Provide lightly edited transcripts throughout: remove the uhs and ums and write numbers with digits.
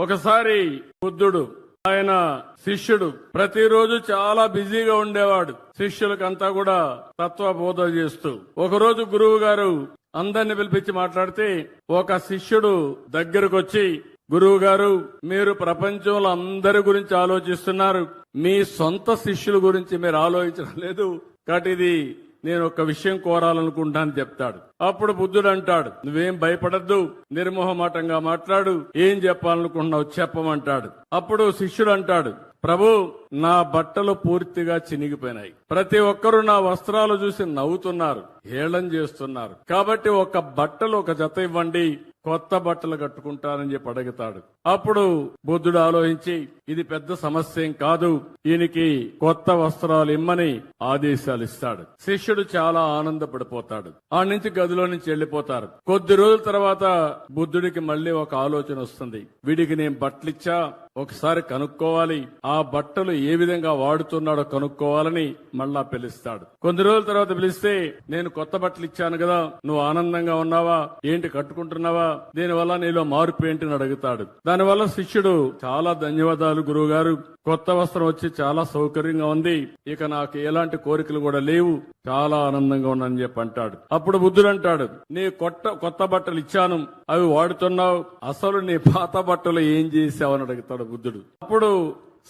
ఒకసారి బుద్ధుడు ఆయన శిష్యుడు ప్రతిరోజు చాలా బిజీగా ఉండేవాడు. శిష్యులకంతా కూడా తత్వబోధ చేస్తూ ఒకరోజు గురువు గారు అందరిని పిలిపించి మాట్లాడితే ఒక శిష్యుడు దగ్గరకు వచ్చి, గురువు గారు, మీరు ప్రపంచంలో అందరి గురించి ఆలోచిస్తున్నారు, మీ సొంత శిష్యుల గురించి మీరు ఆలోచించడం లేదు, కాబట్టి ఇది నేను ఒక విషయం కోరాలనుకుంటాను చెప్తాడు. అప్పుడు బుద్ధుడు అంటాడు, నువ్వేం భయపడద్దు, నిర్మోహమాటంగా మాట్లాడు, ఏం చెప్పాలనుకుంటున్నావు చెప్పమంటాడు. అప్పుడు శిష్యుడు అంటాడు, ప్రభు, నా బట్టలు పూర్తిగా చినిగిపోయినాయి, ప్రతి ఒక్కరూ నా వస్త్రాలు చూసి నవ్వుతున్నారు, హేళన చేస్తున్నారు, కాబట్టి ఒక బట్టలు ఒక జత ఇవ్వండి, కొత్త బట్టలు కట్టుకుంటానని చెప్పి అడుగుతాడు. అప్పుడు బుద్ధుడు ఆలోచించి, ఇది పెద్ద సమస్య ఏం కాదు, ఈయనకి కొత్త వస్త్రాలు ఇమ్మని ఆదేశాలు ఇస్తాడు. శిష్యుడు చాలా ఆనందపడిపోతాడు. ఆ నుంచి గదిలో నుంచి వెళ్లిపోతారు. కొద్ది రోజుల తర్వాత బుద్ధుడికి మళ్లీ ఒక ఆలోచన వస్తుంది. వీడికి నేను బట్టలిచ్చా, ఒకసారి కనుక్కోవాలి, ఆ బట్టలు ఏ విధంగా వాడుతున్నాడో కనుక్కోవాలని మళ్ళా పిలుస్తాడు. కొద్ది రోజుల తర్వాత పిలిస్తే, నేను కొత్త బట్టలు ఇచ్చాను కదా, నువ్వు ఆనందంగా ఉన్నావా, ఏంటి కట్టుకుంటున్నావా, దీనివల్ల నీలో మార్పు ఏంటని అడుగుతాడు. దానివల్ల శిష్యుడు, చాలా ధన్యవాదాలు గురువు గారు, కొత్త వస్త్రం వచ్చి చాలా సౌకర్యంగా ఉంది, ఇక నాకు ఎలాంటి కోరికలు కూడా లేవు, చాలా ఆనందంగా ఉన్నానని చెప్పి అంటాడు. అప్పుడు బుద్ధుడు అంటాడు, నీ కొత్త బట్టలు ఇచ్చాను, అవి వాడుతున్నావు, అసలు నీ పాత బట్టలు ఏం చేశావని అడుగుతాడు బుద్ధుడు. అప్పుడు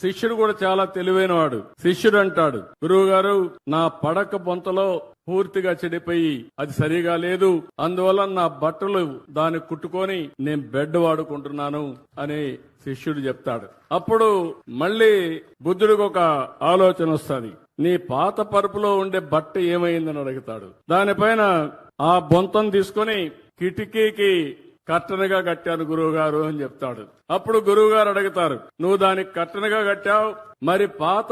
శిష్యుడు కూడా చాలా తెలివైన వాడు. శిష్యుడు అంటాడు, గురువు గారు, నా పడక బొంతలో పూర్తిగా చెడిపోయి అది సరిగా లేదు, అందువల్ల నా బట్టలు దాన్ని కుట్టుకొని నేను బెడ్ వాడుకుంటున్నాను అని శిష్యుడు చెప్తాడు. అప్పుడు మళ్ళీ బుద్ధుడికి ఒక ఆలోచన వస్తుంది. నీ పాత పరుపులో ఉండే బట్ట ఏమైందని అడుగుతాడు. దానిపైన ఆ బొంతను తీసుకుని కిటికీకి కట్టనగా కట్టాను గురువు గారు అని చెప్తాడు. అప్పుడు గురువు గారు అడుగుతారు, నువ్వు దానికి కట్టనగా కట్టావు, మరి పాత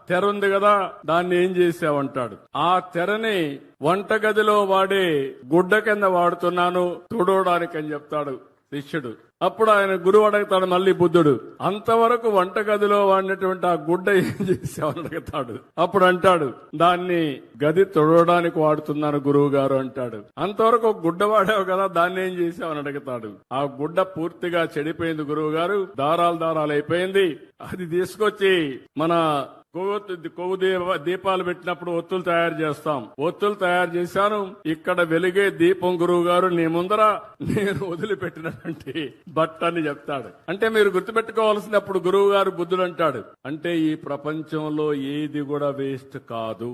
తెర ఉంది కదా, దాన్ని ఏం చేసావంటాడు. ఆ తెరని వంటగదిలో వాడే గుడ్డ కింద వాడుతున్నాను తుడవడానికి అని చెప్తాడు శిష్యుడు. అప్పుడు ఆయన గురువు అడుగుతాడు మళ్ళీ బుద్ధుడు, అంతవరకు వంటగదిలో వాడినటువంటి ఆ గుడ్డ ఏం చేసావని అడుగుతాడు. అప్పుడు అంటాడు, దాన్ని గది తొడవడానికి వాడుతున్నాను గురువు గారు అంటాడు. అంతవరకు ఒక గుడ్డ వాడావు కదా, దాన్ని ఏం చేసావని అడుగుతాడు. ఆ గుడ్డ పూర్తిగా చెడిపోయింది గురువు గారు, దారాలు అయిపోయింది, అది తీసుకొచ్చి మన కొవ్వు దీపాలు పెట్టినప్పుడు ఒత్తులు తయారు చేస్తాం, ఒత్తులు తయారు చేశాను, ఇక్కడ వెలిగే దీపం గురువు గారు నీ ముందర నేను వదిలిపెట్టినటువంటి బట్ట అని చెప్తాడు. అంటే మీరు గుర్తుపెట్టుకోవాల్సినప్పుడు గురువు గారు బుద్ధుడు అంటాడు, అంటే ఈ ప్రపంచంలో ఏది కూడా వేస్ట్ కాదు.